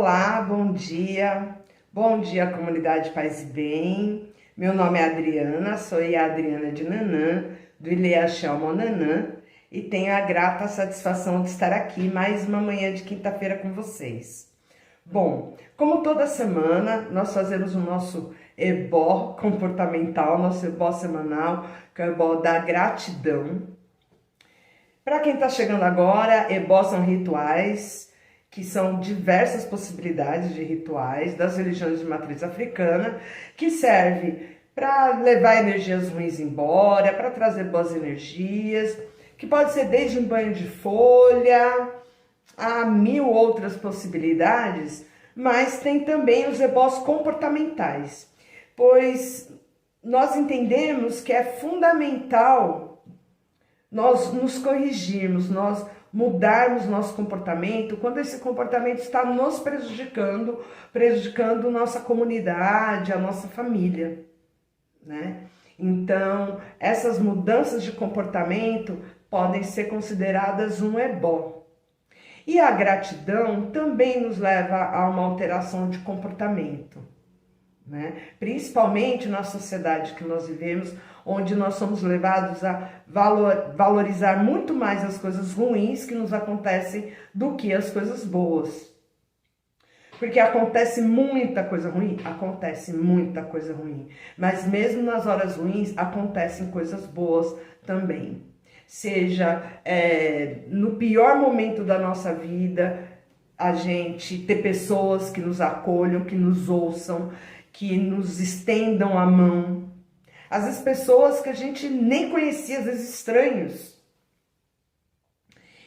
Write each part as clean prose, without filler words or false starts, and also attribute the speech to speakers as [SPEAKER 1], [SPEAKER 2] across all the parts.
[SPEAKER 1] Olá, bom dia. Bom dia, comunidade Paz e Bem. Meu nome é Adriana, sou a Adriana de Nanã, do Ilha Chelma Nanã, e tenho a grata satisfação de estar aqui mais uma manhã de quinta-feira com vocês. Bom, como toda semana, nós fazemos o nosso ebó comportamental, nosso ebó semanal, que é o ebó da gratidão. Para quem está chegando agora, ebó são rituais, que são diversas possibilidades de rituais das religiões de matriz africana, que serve para levar energias ruins embora, para trazer boas energias, que pode ser desde um banho de folha, a mil outras possibilidades, mas tem também os ebós comportamentais, pois nós entendemos que é fundamental nós nos corrigirmos, nós mudarmos nosso comportamento quando esse comportamento está nos prejudicando nossa comunidade, a nossa família, né? Então, essas mudanças de comportamento podem ser consideradas um ebó. E a gratidão também nos leva a uma alteração de comportamento, né? Principalmente na sociedade que nós vivemos, onde nós somos levados a valorizar muito mais as coisas ruins que nos acontecem do que as coisas boas. Porque acontece muita coisa ruim, mas mesmo nas horas ruins acontecem coisas boas também. Seja no pior momento da nossa vida, a gente ter pessoas que nos acolham, que nos ouçam, que nos estendam a mão. Às vezes pessoas que a gente nem conhecia, às vezes estranhos.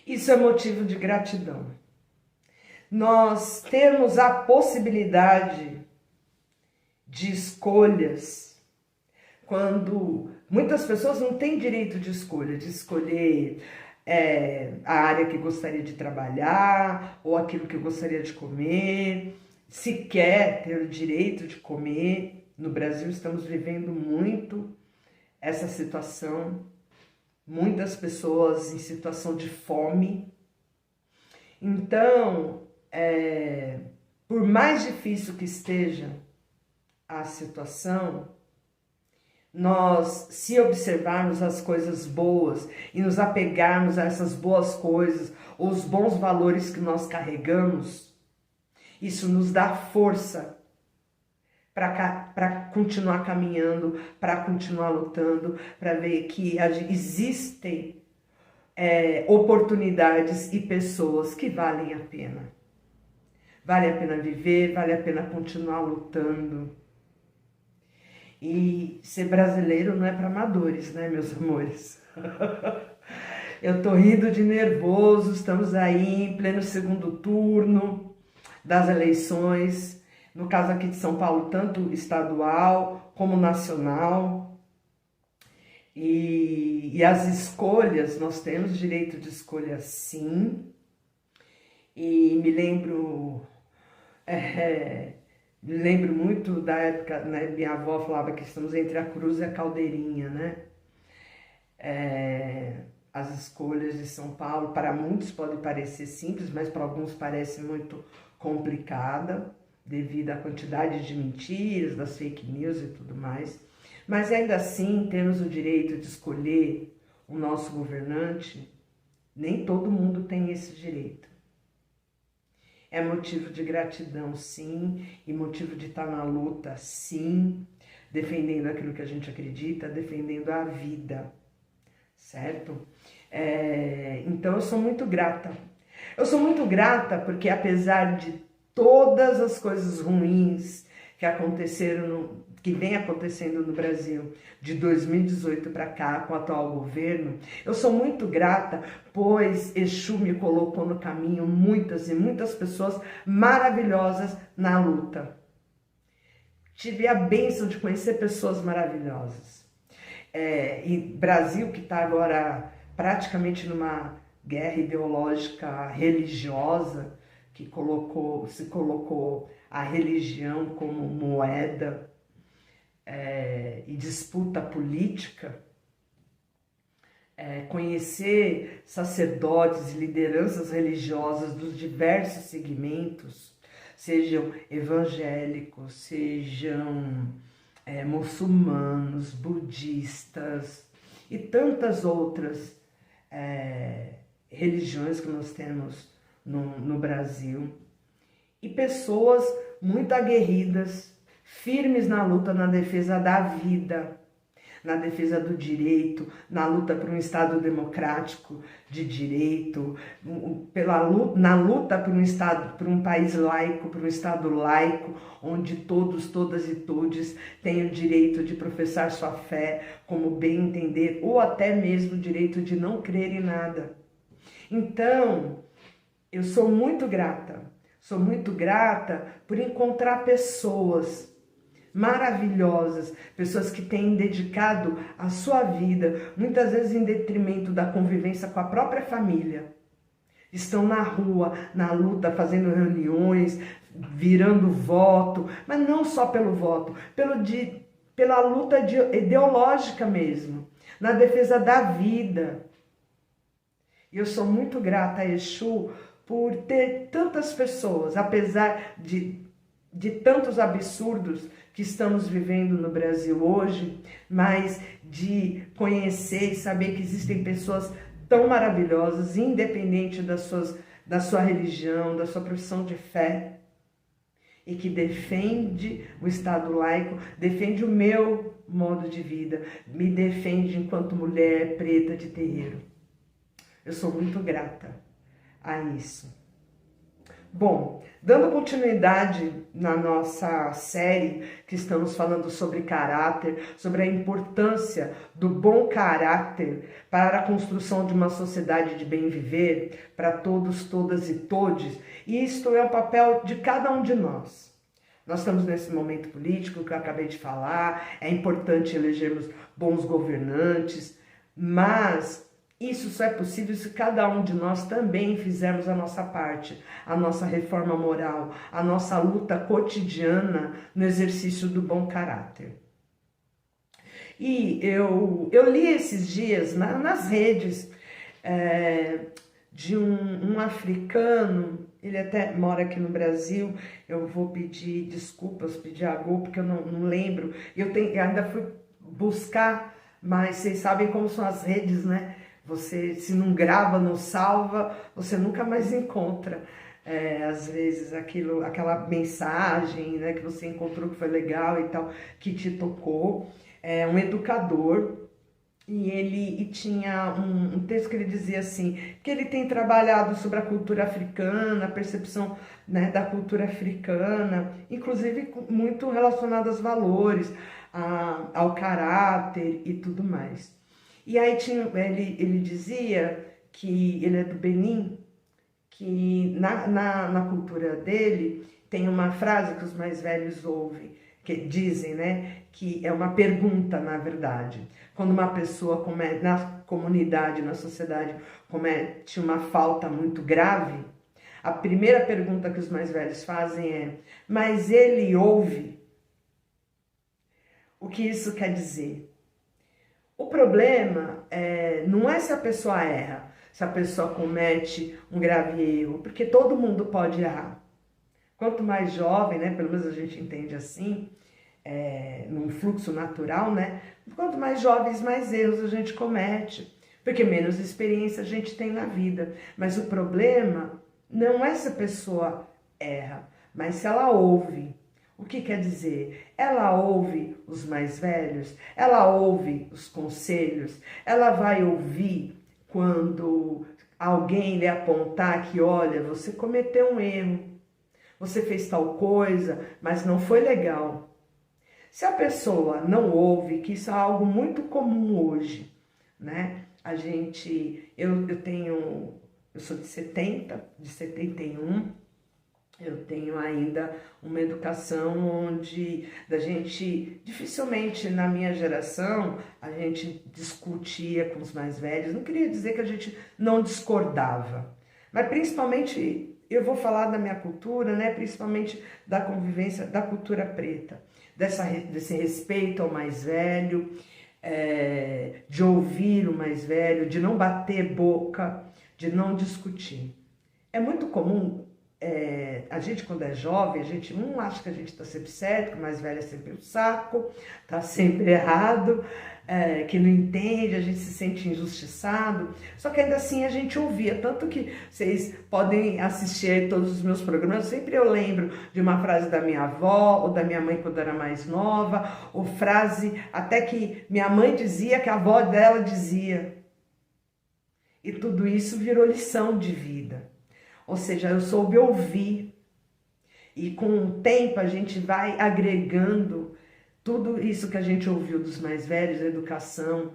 [SPEAKER 1] Isso é motivo de gratidão. Nós temos a possibilidade de escolhas, quando muitas pessoas não têm direito de escolher a área que gostaria de trabalhar, ou aquilo que gostaria de comer, sequer ter o direito de comer. No Brasil estamos vivendo muito essa situação, muitas pessoas em situação de fome. Então, por mais difícil que esteja a situação, nós, se observarmos as coisas boas e nos apegarmos a essas boas coisas, os bons valores que nós carregamos, isso nos dá força para continuar caminhando, para continuar lutando, para ver que existem oportunidades e pessoas que valem a pena. Vale a pena viver, vale a pena continuar lutando. E ser brasileiro não é para amadores, né, meus amores? Eu tô rindo de nervoso, estamos aí em pleno segundo turno das eleições, no caso aqui de São Paulo, tanto estadual como nacional. E as escolhas, nós temos direito de escolha sim. E me lembro muito da época, né, minha avó falava que estamos entre a cruz e a caldeirinha, né? As escolhas de São Paulo, para muitos pode parecer simples, mas para alguns parece muito complicada, devido à quantidade de mentiras, das fake news e tudo mais. Mas ainda assim, temos o direito de escolher o nosso governante. Nem todo mundo tem esse direito. É motivo de gratidão, sim, e motivo de estar na luta, sim, defendendo aquilo que a gente acredita, defendendo a vida, certo? Então eu sou muito grata. Eu sou muito grata porque, apesar de todas as coisas ruins que vem acontecendo no Brasil de 2018 para cá, com o atual governo, eu sou muito grata, pois Exu me colocou no caminho muitas e muitas pessoas maravilhosas na luta. Tive a bênção de conhecer pessoas maravilhosas. E Brasil, que está agora praticamente numa guerra ideológica religiosa, que se colocou a religião como moeda e disputa política, conhecer sacerdotes e lideranças religiosas dos diversos segmentos, sejam evangélicos, sejam muçulmanos, budistas e tantas outras religiões que nós temos no Brasil. E pessoas muito aguerridas, firmes na luta, na defesa da vida, na defesa do direito, na luta por um Estado democrático de direito, na luta por um Estado, por um país laico, por um Estado laico, onde todos, todas e todes têm o direito de professar sua fé como bem entender, ou até mesmo o direito de não crer em nada. Então, eu sou muito grata por encontrar pessoas maravilhosas, pessoas que têm dedicado a sua vida, muitas vezes em detrimento da convivência com a própria família. Estão na rua, na luta, fazendo reuniões, virando voto, mas não só pelo voto, pela luta ideológica mesmo, na defesa da vida. E eu sou muito grata a Exu por ter tantas pessoas, apesar de tantos absurdos que estamos vivendo no Brasil hoje, mas de conhecer e saber que existem pessoas tão maravilhosas, independente da sua religião, da sua profissão de fé, e que defende o Estado laico, defende o meu modo de vida, me defende enquanto mulher preta de terreiro. Eu sou muito grata a isso. Bom, dando continuidade na nossa série que estamos falando sobre caráter, sobre a importância do bom caráter para a construção de uma sociedade de bem viver, para todos, todas e todes, e isto é o papel de cada um de nós. Nós estamos nesse momento político que eu acabei de falar, é importante elegermos bons governantes, mas isso só é possível se cada um de nós também fizermos a nossa parte, a nossa reforma moral, a nossa luta cotidiana no exercício do bom caráter. E eu li esses dias nas redes de um africano, ele até mora aqui no Brasil, eu vou pedir desculpas, pedir a Gol, porque eu não lembro, eu ainda fui buscar, mas vocês sabem como são as redes, né? Você, se não grava, não salva, você nunca mais encontra, às vezes, aquela mensagem, né, que você encontrou que foi legal e tal, que te tocou. É um educador, e tinha um texto que ele dizia assim, que ele tem trabalhado sobre a cultura africana, a percepção, né, da cultura africana, inclusive muito relacionada aos valores, ao caráter e tudo mais. E aí ele dizia que ele é do Benin, que na cultura dele tem uma frase que os mais velhos ouvem, que dizem, né, que é uma pergunta, na verdade. Quando uma pessoa na comunidade, na sociedade, comete uma falta muito grave, a primeira pergunta que os mais velhos fazem é: mas ele ouve? O que isso quer dizer? O problema não é se a pessoa erra, se a pessoa comete um grave erro, porque todo mundo pode errar. Quanto mais jovem, né, pelo menos a gente entende assim, num fluxo natural, né, quanto mais jovens, mais erros a gente comete, porque menos experiência a gente tem na vida. Mas o problema não é se a pessoa erra, mas se ela ouve. O que quer dizer? Ela ouve os mais velhos, ela ouve os conselhos, ela vai ouvir quando alguém lhe apontar que, olha, você cometeu um erro, você fez tal coisa, mas não foi legal. Se a pessoa não ouve, que isso é algo muito comum hoje, né? Eu sou de 71, eu tenho ainda uma educação onde dificilmente na minha geração, a gente discutia com os mais velhos. Não queria dizer que a gente não discordava, mas principalmente, eu vou falar da minha cultura, né? Principalmente da convivência da cultura preta, desse respeito ao mais velho, de ouvir o mais velho, de não bater boca, de não discutir. É muito comum a gente quando é jovem, a gente acha que a gente está sempre certo, que o mais velho é sempre o saco, está sempre errado, que não entende, a gente se sente injustiçado. Só que ainda assim a gente ouvia, tanto que vocês podem assistir todos os meus programas, sempre eu lembro de uma frase da minha avó ou da minha mãe quando era mais nova, ou frase até que minha mãe dizia, que a avó dela dizia. E tudo isso virou lição de vida. Ou seja, eu soube ouvir. E com o tempo a gente vai agregando tudo isso que a gente ouviu dos mais velhos, a educação,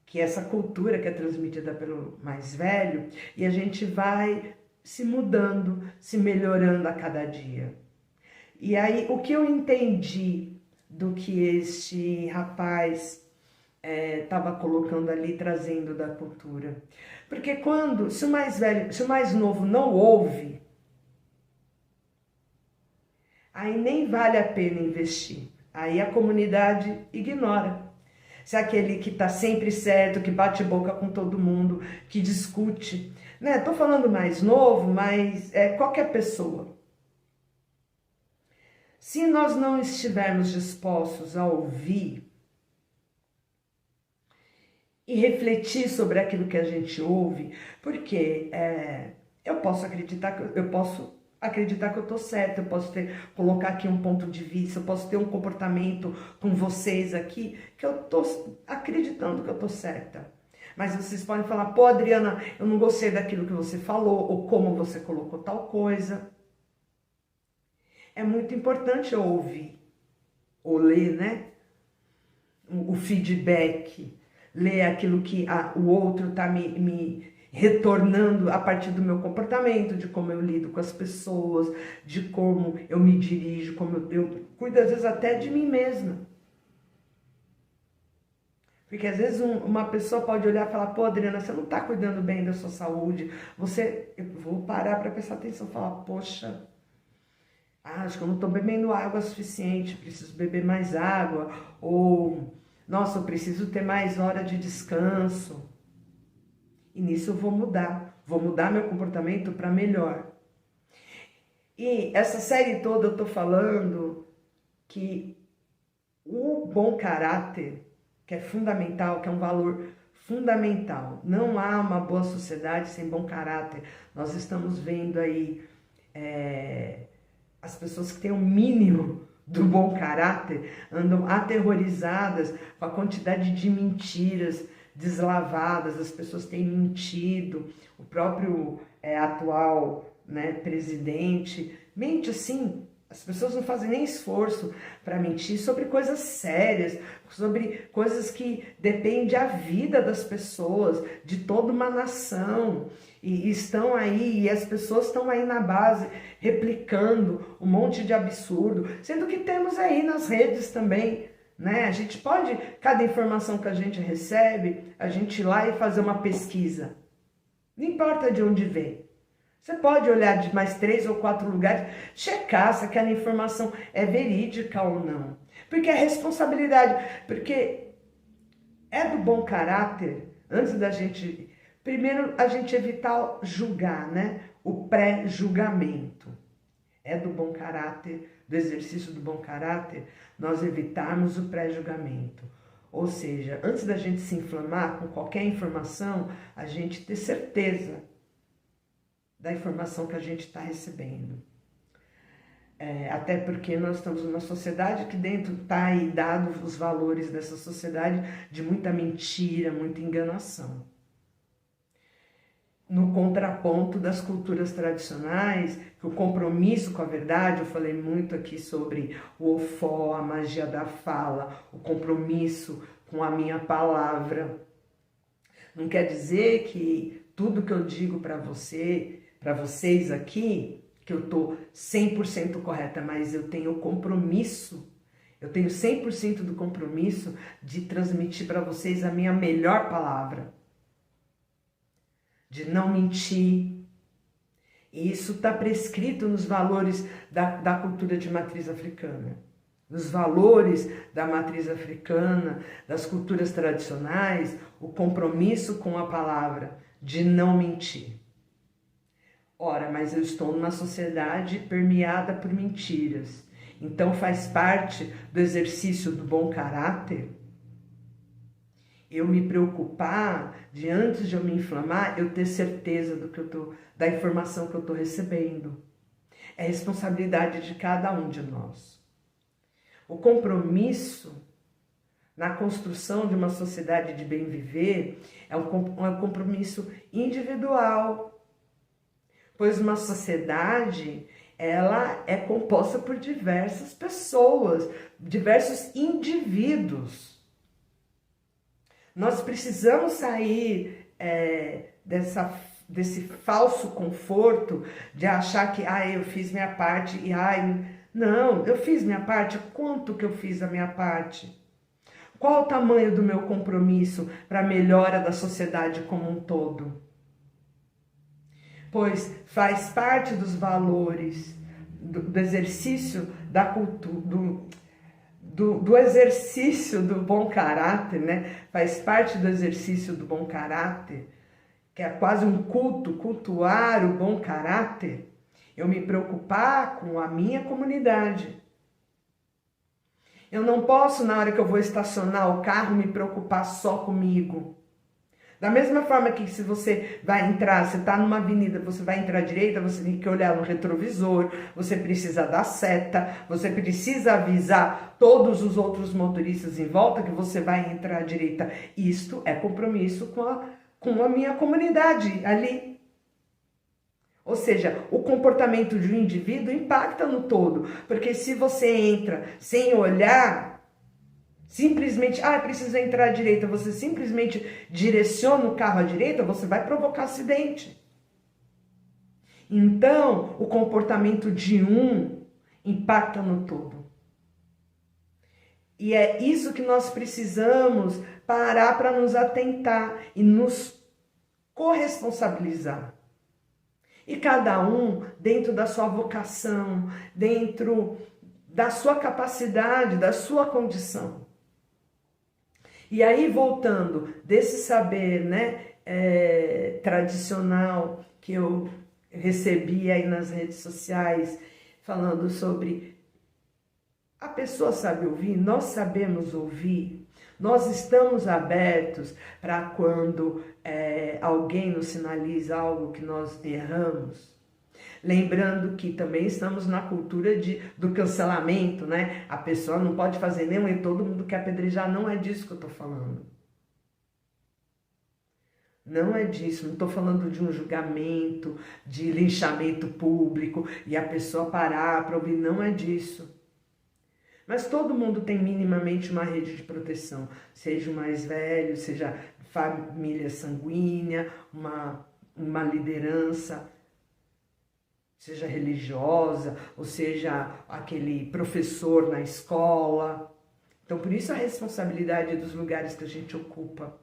[SPEAKER 1] que é essa cultura que é transmitida pelo mais velho, e a gente vai se mudando, se melhorando a cada dia. E aí, o que eu entendi do que este rapaz estava colocando ali, trazendo da cultura? Porque se o mais novo não ouve, aí nem vale a pena investir. Aí a comunidade ignora. Se é aquele que está sempre certo, que bate boca com todo mundo, que discute. Né? Tô falando mais novo, mas qualquer pessoa. Se nós não estivermos dispostos a ouvir e refletir sobre aquilo que a gente ouve, porque eu posso acreditar que eu tô certa, eu posso colocar aqui um ponto de vista, eu posso ter um comportamento com vocês aqui, que eu tô acreditando que eu tô certa. Mas vocês podem falar, pô, Adriana, eu não gostei daquilo que você falou, ou como você colocou tal coisa. É muito importante eu ouvir, ou ler, né? O feedback, ler aquilo que o outro tá me retornando a partir do meu comportamento, de como eu lido com as pessoas, de como eu me dirijo, como eu cuido às vezes até de mim mesma. Porque às vezes uma pessoa pode olhar e falar, pô, Adriana, você não está cuidando bem da sua saúde. Eu vou parar para prestar atenção e falar, poxa, acho que eu não estou bebendo água suficiente, preciso beber mais água. Ou, nossa, eu preciso ter mais hora de descanso. E nisso eu vou mudar meu comportamento para melhor. E essa série toda eu tô falando que o bom caráter, que é fundamental, que é um valor fundamental. Não há uma boa sociedade sem bom caráter. Nós estamos vendo aí as pessoas que têm o mínimo do bom caráter andam aterrorizadas com a quantidade de mentiras deslavadas, as pessoas têm mentido, o próprio atual presidente mente assim, as pessoas não fazem nem esforço para mentir sobre coisas sérias, sobre coisas que dependem da vida das pessoas, de toda uma nação, e estão aí, e as pessoas estão aí na base, replicando um monte de absurdo, sendo que temos aí nas redes também, né? A gente pode, cada informação que a gente recebe, a gente ir lá e fazer uma pesquisa. Não importa de onde vem. Você pode olhar de mais 3 ou 4 lugares, checar se aquela informação é verídica ou não. Porque é responsabilidade. Porque é do bom caráter, antes da gente... Primeiro, a gente evitar julgar, né? O pré-julgamento. É do bom caráter, do exercício do bom caráter, nós evitarmos o pré-julgamento. Ou seja, antes da gente se inflamar com qualquer informação, a gente ter certeza da informação que a gente está recebendo. Até porque nós estamos numa sociedade que dentro está aí dado os valores dessa sociedade de muita mentira, muita enganação. No contraponto das culturas tradicionais, que o compromisso com a verdade, eu falei muito aqui sobre o ofó, a magia da fala, o compromisso com a minha palavra. Não quer dizer que tudo que eu digo para vocês aqui, que eu estou 100% correta, mas eu tenho compromisso, eu tenho 100% do compromisso de transmitir para vocês a minha melhor palavra. De não mentir. E isso está prescrito nos valores da cultura de matriz africana. Nos valores da matriz africana, das culturas tradicionais, o compromisso com a palavra, de não mentir. Ora, mas eu estou numa sociedade permeada por mentiras. Então faz parte do exercício do bom caráter eu me preocupar de antes de eu me inflamar, eu ter certeza da informação que eu estou recebendo. É responsabilidade de cada um de nós. O compromisso na construção de uma sociedade de bem viver é um compromisso individual, pois uma sociedade ela é composta por diversas pessoas, diversos indivíduos. Nós precisamos sair desse falso conforto de achar que eu fiz minha parte e não, eu fiz minha parte. Quanto que eu fiz a minha parte? Qual o tamanho do meu compromisso para a melhora da sociedade como um todo? Pois faz parte dos valores do exercício da cultura, do exercício do bom caráter, né? Faz parte do exercício do bom caráter, que é quase um culto, cultuar o bom caráter, eu me preocupar com a minha comunidade. Eu não posso, na hora que eu vou estacionar o carro, me preocupar só comigo. Da mesma forma que se você vai entrar, você está numa avenida, você vai entrar à direita, você tem que olhar no retrovisor, você precisa dar seta, você precisa avisar todos os outros motoristas em volta que você vai entrar à direita. Isto é compromisso com a minha comunidade ali. Ou seja, o comportamento de um indivíduo impacta no todo, porque se você entra sem olhar, simplesmente, preciso entrar à direita, você simplesmente direciona o carro à direita, você vai provocar acidente. Então, o comportamento de um impacta no todo. E é isso que nós precisamos parar para nos atentar e nos corresponsabilizar. E cada um, dentro da sua vocação, dentro da sua capacidade, da sua condição. E aí, voltando desse saber, né, tradicional que eu recebi aí nas redes sociais, falando sobre a pessoa sabe ouvir, nós sabemos ouvir, nós estamos abertos para quando alguém nos sinaliza algo que nós erramos. Lembrando que também estamos na cultura do cancelamento, né? A pessoa não pode fazer nenhum e todo mundo quer apedrejar. Não é disso que eu estou falando. Não é disso. Não estou falando de um julgamento, de linchamento público e a pessoa parar para ouvir. Não é disso. Mas todo mundo tem minimamente uma rede de proteção. Seja o mais velho, seja família sanguínea, uma liderança, seja religiosa, ou seja aquele professor na escola. Então, por isso a responsabilidade dos lugares que a gente ocupa.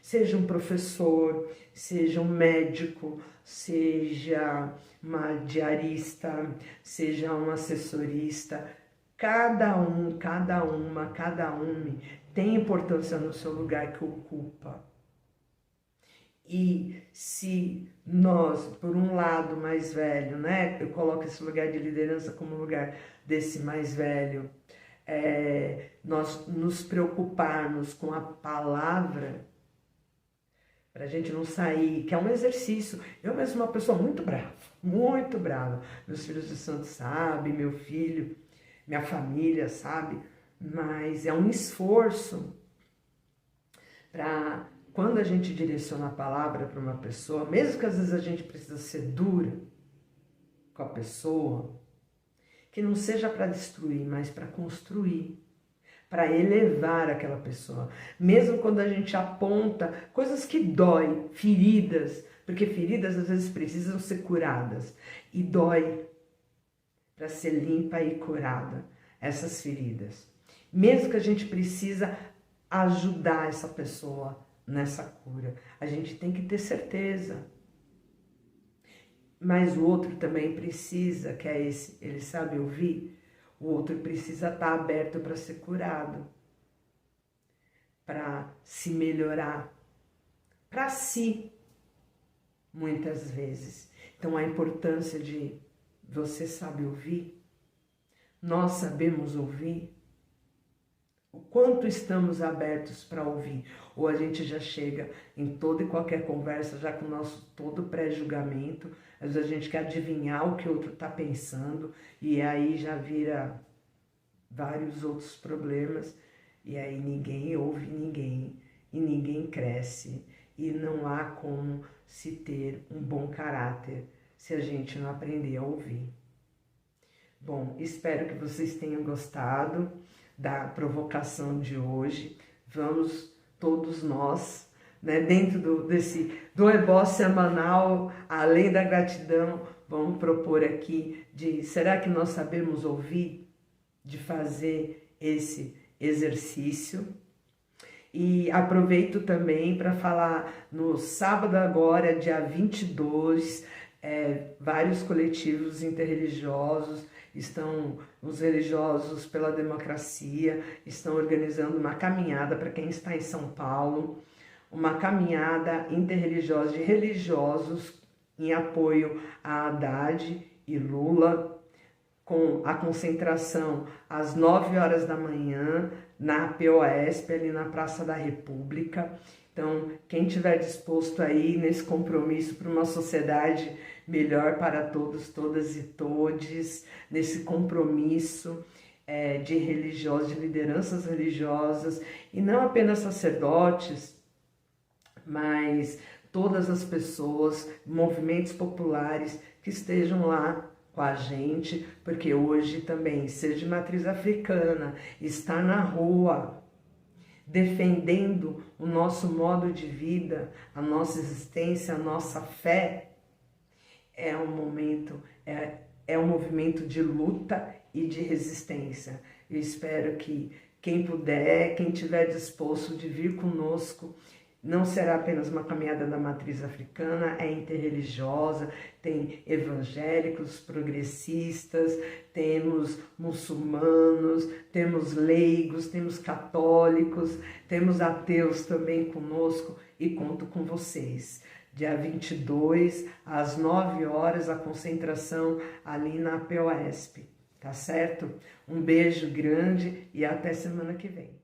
[SPEAKER 1] Seja um professor, seja um médico, seja uma diarista, seja um assessorista. Cada um tem importância no seu lugar que ocupa. E se nós, por um lado mais velho, né, eu coloco esse lugar de liderança como lugar desse mais velho, nós nos preocuparmos com a palavra, para a gente não sair, que é um exercício. Eu mesmo sou uma pessoa muito brava. Meus filhos de santo sabem, meu filho, minha família sabe, mas é um esforço para... Quando a gente direciona a palavra para uma pessoa, mesmo que às vezes a gente precisa ser dura com a pessoa, que não seja para destruir, mas para construir, para elevar aquela pessoa. Mesmo quando a gente aponta coisas que dói, feridas, porque feridas às vezes precisam ser curadas, e dói para ser limpa e curada essas feridas. Mesmo que a gente precisa ajudar essa pessoa nessa cura, a gente tem que ter certeza. Mas o outro também precisa, que é esse, ele sabe ouvir, o outro precisa estar aberto para ser curado, para se melhorar, para si, muitas vezes. Então, a importância de você sabe ouvir, nós sabemos ouvir, o quanto estamos abertos para ouvir, ou a gente já chega em toda e qualquer conversa já com o nosso todo pré-julgamento, às vezes a gente quer adivinhar o que o outro está pensando e aí já vira vários outros problemas e aí ninguém ouve ninguém e ninguém cresce e não há como se ter um bom caráter se a gente não aprender a ouvir. Bom, espero que vocês tenham gostado da provocação de hoje. Vamos todos nós, né, dentro do ebó semanal, além da gratidão, vamos propor aqui de, será que nós sabemos ouvir? De fazer esse exercício. E aproveito também para falar, no sábado agora, dia 22, vários coletivos interreligiosos estão, os religiosos pela democracia, estão organizando uma caminhada para quem está em São Paulo, uma caminhada interreligiosa de religiosos em apoio a Haddad e Lula, com a concentração às 9 horas da manhã na POSP, ali na Praça da República. Então, quem estiver disposto aí nesse compromisso para uma sociedade melhor para todos, todas e todes, nesse compromisso de religiosos, de lideranças religiosas, e não apenas sacerdotes, mas todas as pessoas, movimentos populares que estejam lá com a gente, porque hoje também ser de matriz africana, estar na rua, defendendo o nosso modo de vida, a nossa existência, a nossa fé, é um momento, é um movimento de luta e de resistência. Eu espero que quem puder, quem estiver disposto de vir conosco, não será apenas uma caminhada da matriz africana, é interreligiosa, tem evangélicos, progressistas, temos muçulmanos, temos leigos, temos católicos, temos ateus também conosco e conto com vocês. Dia 22, às 9 horas, a concentração ali na POSP, tá certo? Um beijo grande e até semana que vem.